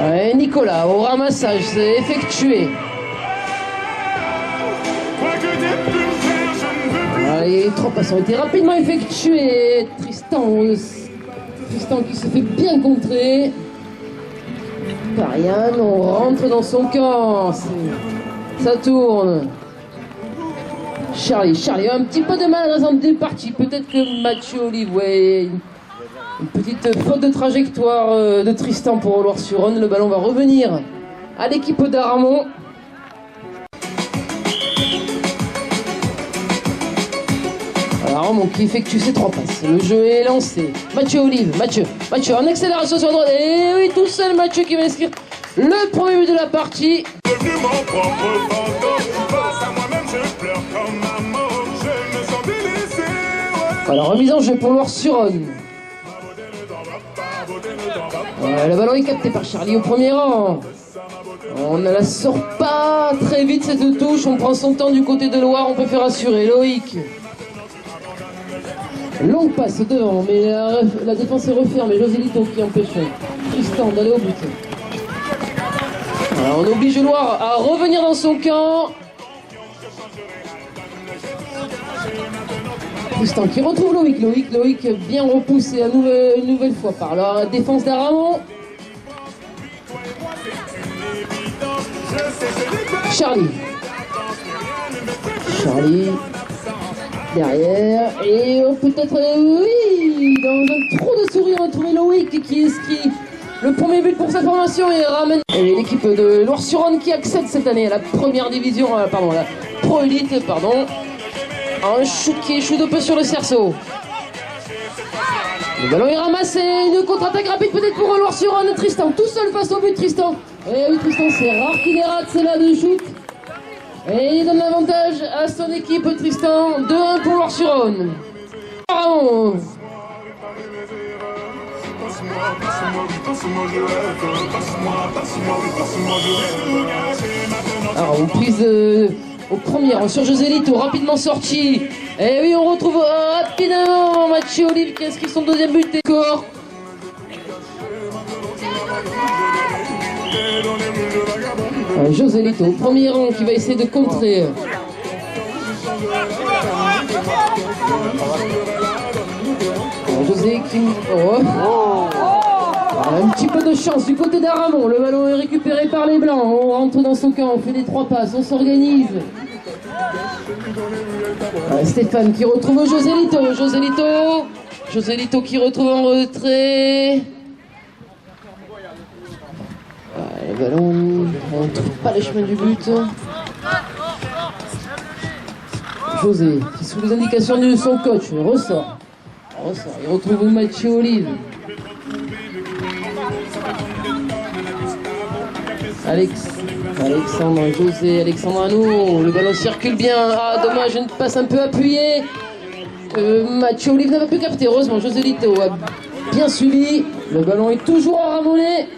Ouais, Nicolas, au ramassage, c'est effectué. Les 3 passes ont été rapidement effectuées. Tristan qui se fait bien contrer. Parian, on rentre dans son camp. Ça tourne. Charlie a un petit peu de mal dans une partie. Peut-être que Mathieu Olive, ouais, une petite faute de trajectoire de Tristan pour Loire-sur-Rhône. Le ballon va revenir à l'équipe d'Aramon. Aramon qui effectue ses 3 passes. Le jeu est lancé. Mathieu Olive, Mathieu en accélération sur la droite. Et oui, tout seul Mathieu qui va inscrire le premier but de la partie. Alors remise en jeu pour Loire-sur-Rhône. Le ballon est capté par Charlie au premier rang. On ne la sort pas très vite cette touche. On prend son temps du côté de Loire. On peut faire assurer Loïc. Longue passe devant, mais la défense est refermée. José Lito qui empêche Tristan d'aller au but. Alors on oblige Loire à revenir dans son camp. Tristan qui retrouve Loïc bien repoussé une nouvelle fois par la défense d'Aramon. Charlie derrière, et peut-être, oui, dans un trou de souris, on a trouvé Loïc qui inscrit le premier but pour sa formation et ramène l'équipe de Loire-sur-Rhône qui accède cette année à la première division, la Pro Elite, un shoot qui échoue un peu sur le cerceau. Le ballon est ramassé, une contre-attaque rapide peut-être pour Loire-sur-Rhône. Tristan tout seul face au but. Tristan, et oui, Tristan, c'est rare qu'il les rate, c'est là de shoot. Et il donne l'avantage à son équipe. Tristan, 2-1 pour Loire-sur-Rhône. Alors, reprise au premier rang sur José Lito, rapidement sorti. Et oui, on retrouve rapidement Mathieu Olive qui inscrit son deuxième but. Corps. José Lito au premier rang qui va essayer de contrer. José qui... Un petit peu de chance du côté d'Aramon. Le ballon est récupéré par les Blancs. On rentre dans son camp, on fait des 3 passes, on s'organise. Stéphane qui retrouve José Lito qui retrouve en retrait. Le ballon, on ne trouve pas le chemin du but. José, qui sous les indications de son coach, ressort. Il retrouve Mathieu Olive. Alexandre, José, Alexandre à nous. Le ballon circule bien. Ah, dommage, une passe un peu appuyée. Mathieu Olive n'a pas pu capter. Heureusement, José Lito a bien suivi. Le ballon est toujours à ramoler.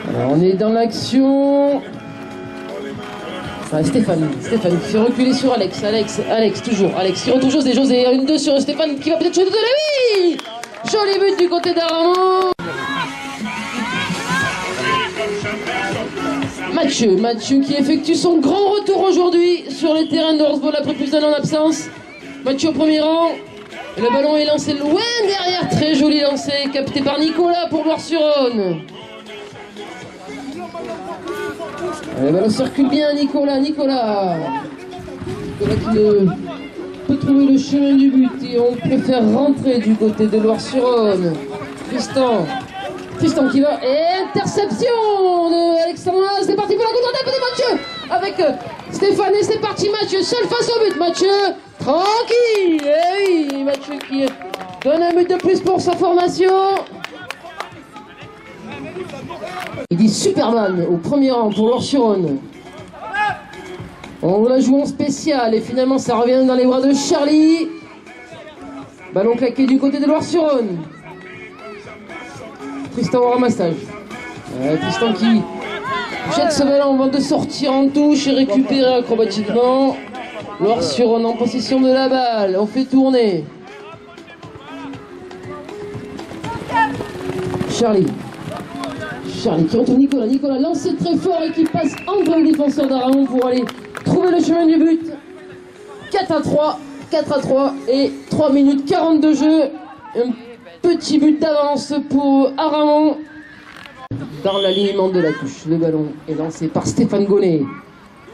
Alors, on est dans l'action. Stéphane qui fait reculer sur Alex, toujours. Alex qui retrouve José, 1-2 sur Stéphane qui va peut-être shooter de la vie. Joli but du côté d'Aramon. Mathieu qui effectue son grand retour aujourd'hui sur les terrains de Horseball après plus d'un an d'absence. Mathieu au premier rang. Le ballon est lancé loin derrière, très joli lancé, capté par Nicolas pour Loire-sur-Rhône. Le ballon circule bien, Nicolas qui peut trouver le chemin du but et on peut faire rentrer du côté de Loire-sur-Rhône. Tristan qui va, et interception de Alexandre. C'est parti pour la contre-attaque de Mathieu avec Stéphane et c'est parti. Mathieu seul face au but. Mathieu tranquille. Et oui, Mathieu qui donne un but de plus pour sa formation. Il dit Superman au premier rang pour Loire-sur-Rhône. On la joue en spécial et finalement ça revient dans les bras de Charlie. Ballon claqué du côté de Loire-sur-Rhône. Tristan au ramassage. Tristan qui jette ce ballon avant de sortir en touche et récupérer acrobatiquement. Loire-sur-Rhône en possession de la balle. On fait tourner. Charlie. Charlie qui retrouve Nicolas. Nicolas lancé très fort et qui passe entre les défenseurs d'Aramon pour aller trouver le chemin du but. 4-3. 4-3 et 3 minutes 40 de jeu. Un petit but d'avance pour Aramon. Dans l'alignement de la touche, le ballon est lancé par Stéphane Gonnet.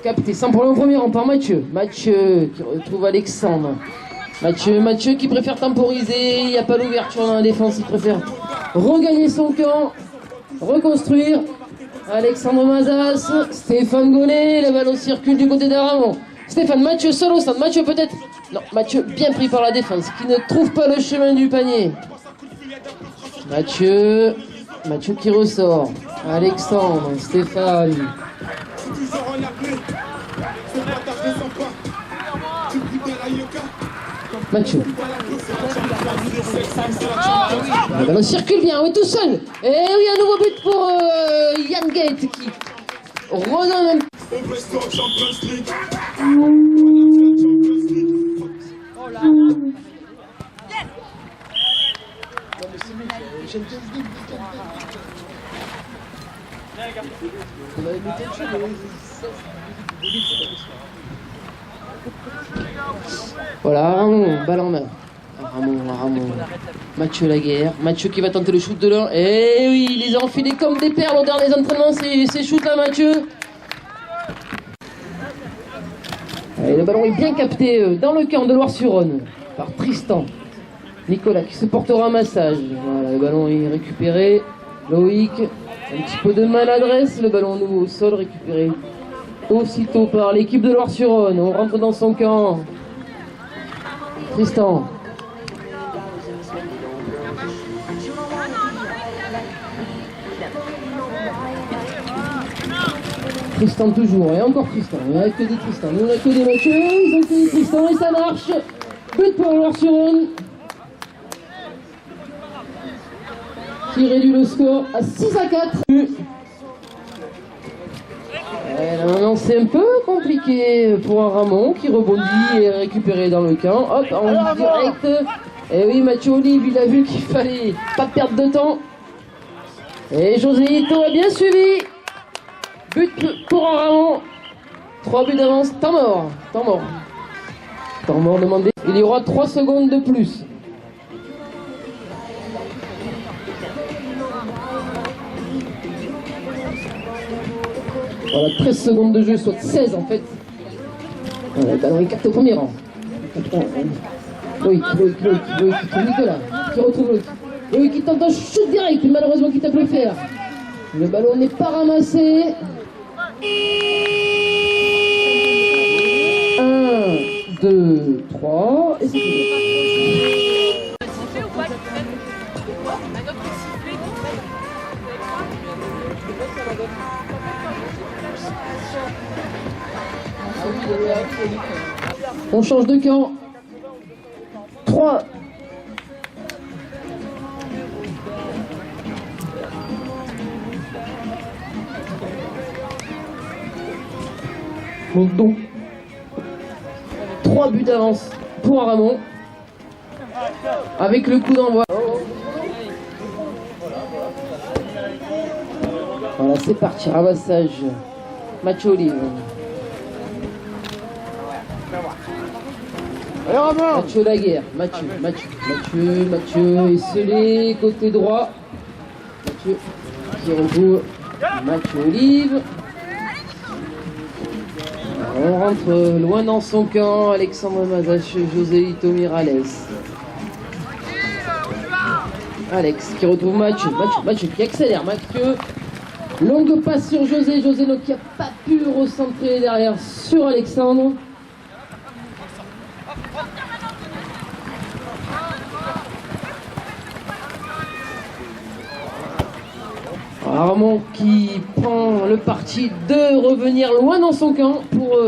Capté sans problème au premier rang par Mathieu. Mathieu qui retrouve Alexandre. Mathieu qui préfère temporiser. Il n'y a pas l'ouverture dans la défense. Il préfère regagner son camp. Reconstruire. Alexandre Mazas. Stéphane Gonnet. Le ballon circule du côté d'Aramon. Stéphane, Mathieu seul au centre. Mathieu peut-être. Non, Mathieu bien pris par la défense. Qui ne trouve pas le chemin du panier. Mathieu qui ressort. Alexandre. Stéphane. Mathieu. Le ballon circule bien, oui, tout seul. Et oui, un nouveau but pour Yann Gate qui redonne un... Voilà, Aramon, balle en main. Aramon. Mathieu Laguerre. Mathieu qui va tenter le shoot de l'un. Et oui, il les a enfilés comme des perles au dernier entraînement, ces shoots-là, Mathieu. Et le ballon est bien capté dans le camp de Loire-sur-Rhône par Tristan. Nicolas qui se porte au ramassage. Voilà, le ballon est récupéré. Loïc, un petit peu de maladresse. Le ballon nouveau au sol récupéré aussitôt par l'équipe de Loire-sur-Rhône. On rentre dans son camp. Tristan. Tristan toujours, et encore Tristan. Il n'y a que des Tristan. Nous on a que des Mathieu, ils ont que des Tristan et ça marche. But pour Loire-sur-Rhône. Qui réduit le score à 6-4. Maintenant c'est un peu compliqué pour Aramon qui rebondit et est récupéré dans le camp. Hop, en direct. Et oui, Mathieu Olive, il a vu qu'il fallait pas perdre de temps. Et José a bien suivi. But pour Aramon. 3 buts d'avance. Temps mort demandé. Il y aura 3 secondes de plus. Voilà, 13 secondes de jeu, soit 16 en fait. Voilà, le ballon est capté au premier rang. Loïc, Nicolas, qui retrouve Loïc. Loïc qui tente un shoot direct, malheureusement qui tape le fer. Le ballon n'est pas ramassé. 1, 2, 3, et c'est fini. On change de camp. 3. Donc 3 buts d'avance pour Aramon. Avec le coup d'envoi. Voilà, c'est parti, ramassage. Mathieu Olive. Mathieu Laguerre, Mathieu est scellé, côté droit. Mathieu qui retrouve Mathieu Olive. On rentre loin dans son camp, Alexandre Mazache, Joselito Mirales. Alex qui retrouve Mathieu qui accélère, Mathieu. Longue passe sur José qui n'a pas pu recentrer derrière sur Alexandre. Aramon qui prend le parti de revenir loin dans son camp pour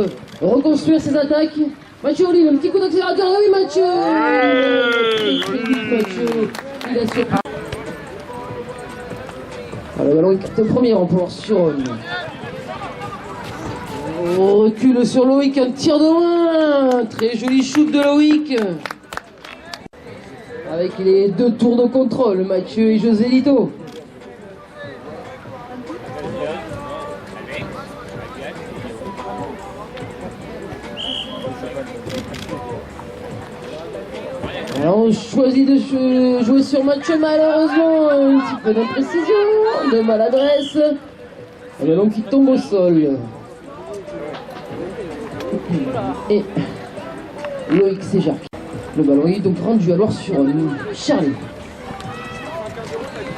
reconstruire ses attaques. Mathieu Olive, un petit coup d'accélérateur. Ah oui, Mathieu, il a surpris. Le ballon est capté au premier rang pour Loire-sur-Rhône. Recule sur Loïc, un tir de loin. Très joli shoot de Loïc. Avec les 2 tours de contrôle, Mathieu et Joselito. Alors on choisit de jouer sur Mathieu, malheureusement, un petit peu d'imprécision, de maladresse. Et le ballon qui tombe au sol. Et Loïc Séjac. Le ballon est donc rendu à Loire-sur-Rhône. Charlie.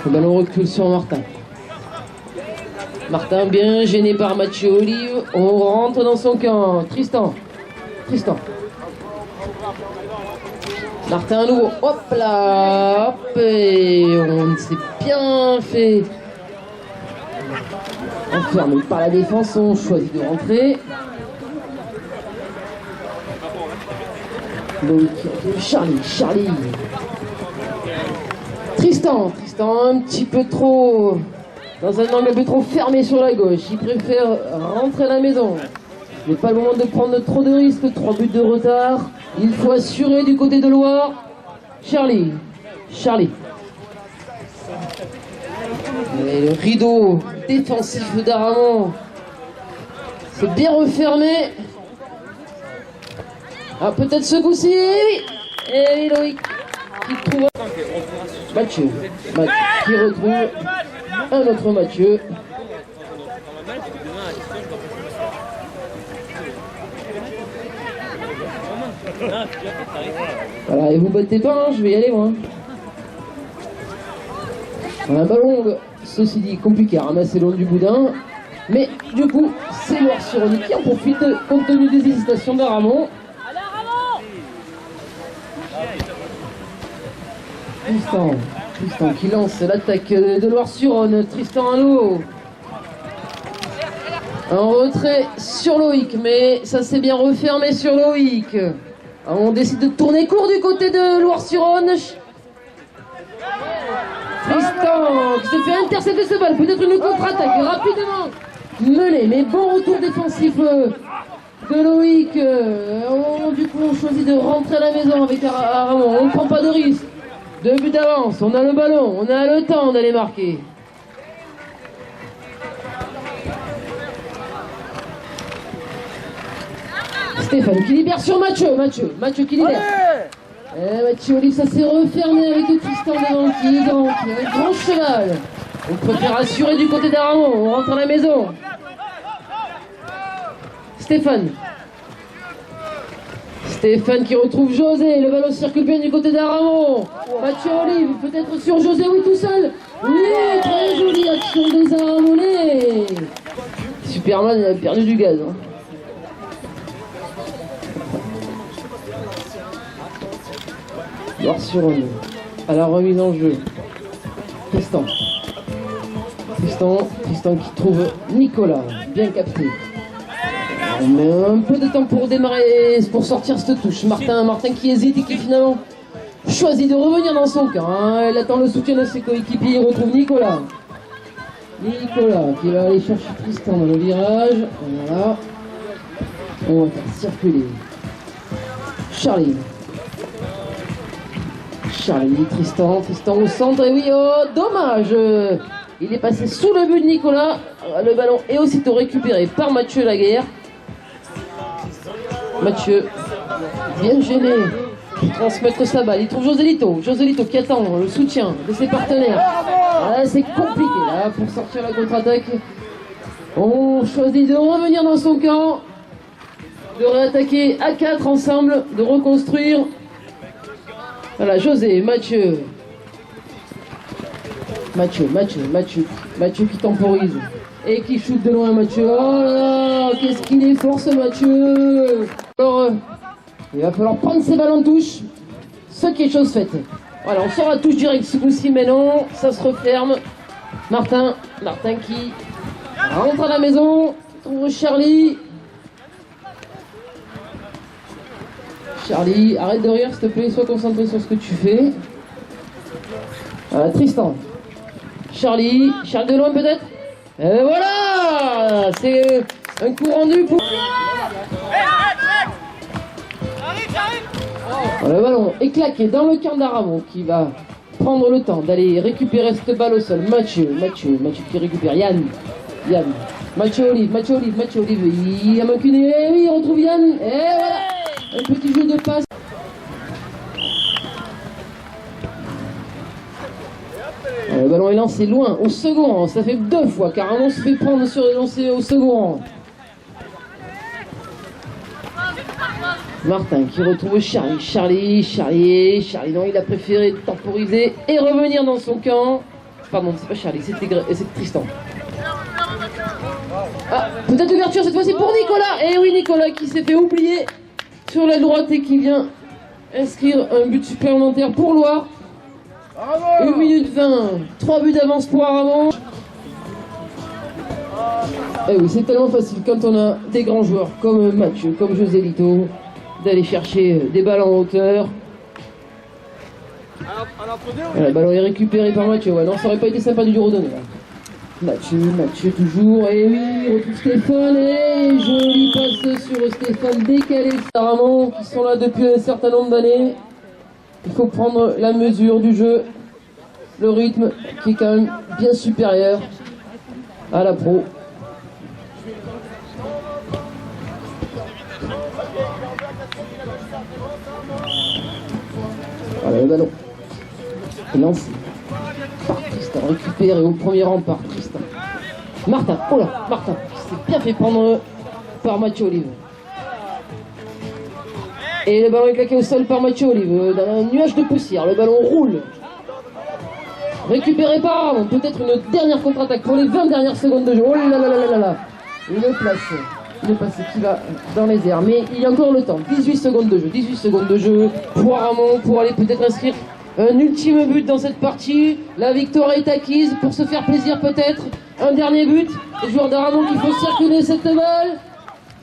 Le ballon recule sur Martin. Martin bien gêné par Mathieu Olive. On rentre dans son camp. Tristan. Martin à nouveau. Hop là. Hop. Et on s'est bien fait enfermé par la défense. On choisit de rentrer. Donc Charlie. Tristan un petit peu trop dans un angle un peu trop fermé sur la gauche. Il préfère rentrer à la maison. Ce n'est pas le moment de prendre trop de risques. 3 buts de retard. Il faut assurer du côté de Loire. Charlie. Et le rideau défensif d'Aramon c'est bien refermé. Ah, peut-être ce coup-ci. Et Loïc qui trouve Mathieu qui retrouve un autre Mathieu. Voilà, et vous battez pas, hein, je vais y aller moi. Un ballon, ceci dit, compliqué à ramasser le long du boudin. Mais du coup, c'est Loire-sur-Rhône qui en profite compte tenu des hésitations d'Aramon. Tristan qui lance l'attaque de Loire-sur-Rhône. Tristan à l'eau. Un retrait sur Loïc, mais ça s'est bien refermé sur Loïc. On décide de tourner court du côté de Loire-sur-Rhône. Tristan qui se fait intercepter ce balle. Peut-être une contre-attaque rapidement menée, mais bon retour défensif de Loïc. Du coup, on choisit de rentrer à la maison avec Aramon. On ne prend pas de risque. 2 buts d'avance, on a le ballon, on a le temps d'aller marquer. Stéphane qui libère sur Mathieu qui libère. Mathieu Olive, ça s'est refermé avec Tristan devant qui est un grand cheval. On préfère assurer du côté d'Aramon, on rentre à la maison. Stéphane qui retrouve José, le ballon circule bien du côté d'Aramon. Mathieu Olive, peut-être sur José, oui tout seul. Oui, très jolie action des Aramonais. Superman, il a perdu du gaz. Hein. Loire-sur-Rhône, à la remise en jeu. Tristan qui trouve Nicolas, bien capté. On met un peu de temps pour démarrer, pour sortir cette touche. Martin qui hésite et qui finalement choisit de revenir dans son camp. Hein. Il attend le soutien de ses coéquipiers. Il retrouve Nicolas qui va aller chercher Tristan dans le virage. Voilà. On va faire circuler Charlie, Tristan au centre. Et oui, oh, dommage. Il est passé sous le but de Nicolas. Le ballon est aussitôt récupéré par Mathieu Laguerre. Mathieu, bien gêné, pour transmettre sa balle. Il trouve Joselito qui attend le soutien de ses partenaires. Ah, c'est compliqué là pour sortir la contre-attaque. On choisit de revenir dans son camp, de réattaquer à 4 ensemble, de reconstruire. Voilà, José, Mathieu qui temporise et qui shoot de loin. Mathieu, oh là là, qu'est-ce qu'il est fort ce Mathieu. Alors, il va falloir prendre ses balles en touche, ce qui est chose faite. Voilà, on sort à touche directe ce coup-ci, mais non, ça se referme. Martin qui rentre à la maison, trouve Charlie, arrête de rire s'il te plaît, sois concentré sur ce que tu fais. Voilà, Tristan. Charlie de loin peut-être. Et voilà, c'est un coup rendu pour... Le ballon est claqué dans le camp d'Aramon qui va prendre le temps d'aller récupérer cette balle au sol. Mathieu qui récupère. Yann. Mathieu Olive. Il a manqué une... Et oui, on retrouve Yann. Et voilà, un petit jeu de passe. Le ballon est lancé loin, au second rang. Ça fait 2 fois car Ramon se fait prendre sur les lancers au second rang. Martin qui retrouve Charlie. Charlie, non, il a préféré temporiser et revenir dans son camp. Pardon, c'est pas Charlie, c'est Tristan. Ah, peut-être l'ouverture cette fois-ci pour Nicolas. Et oui, Nicolas qui s'est fait oublier sur la droite et qui vient inscrire un but supplémentaire pour Loire. 1 minute 20, 3 buts d'avance pour Aramon. Eh oui, c'est tellement facile quand on a des grands joueurs comme Mathieu, comme José Lito, d'aller chercher des balles en hauteur. Voilà, le ballon est récupéré par Mathieu. Ouais, non, ça aurait pas été sympa du redonner. Mathieu toujours. Et oui, il retrouve Stéphane. Et jolie passe sur Stéphane décalé de Aramon qui sont là depuis un certain nombre d'années. Il faut prendre la mesure du jeu, le rythme qui est quand même bien supérieur à la pro. Voilà le ballon. Et lancé par Tristan, récupéré au premier rang par Tristan. Martin, oh là, Martin, qui s'est bien fait prendre par Mathieu Olive. Et le ballon est claqué au sol par Mathieu Olive, dans un nuage de poussière. Le ballon roule. Récupéré par Aramon, peut-être une dernière contre-attaque pour les 20 dernières secondes de jeu. Oh là là là là là. Une passe qui va dans les airs, mais il y a encore le temps. 18 secondes de jeu pour Aramon, pour aller peut-être inscrire un ultime but dans cette partie. La victoire est acquise pour se faire plaisir peut-être. Un dernier but, les joueurs d'Aramon qui font circuler cette balle.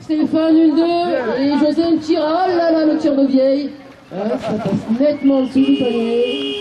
Stéphane, 1-2, et José tire, oh là là, le tir de vieille. Ça passe nettement en dessous du panier.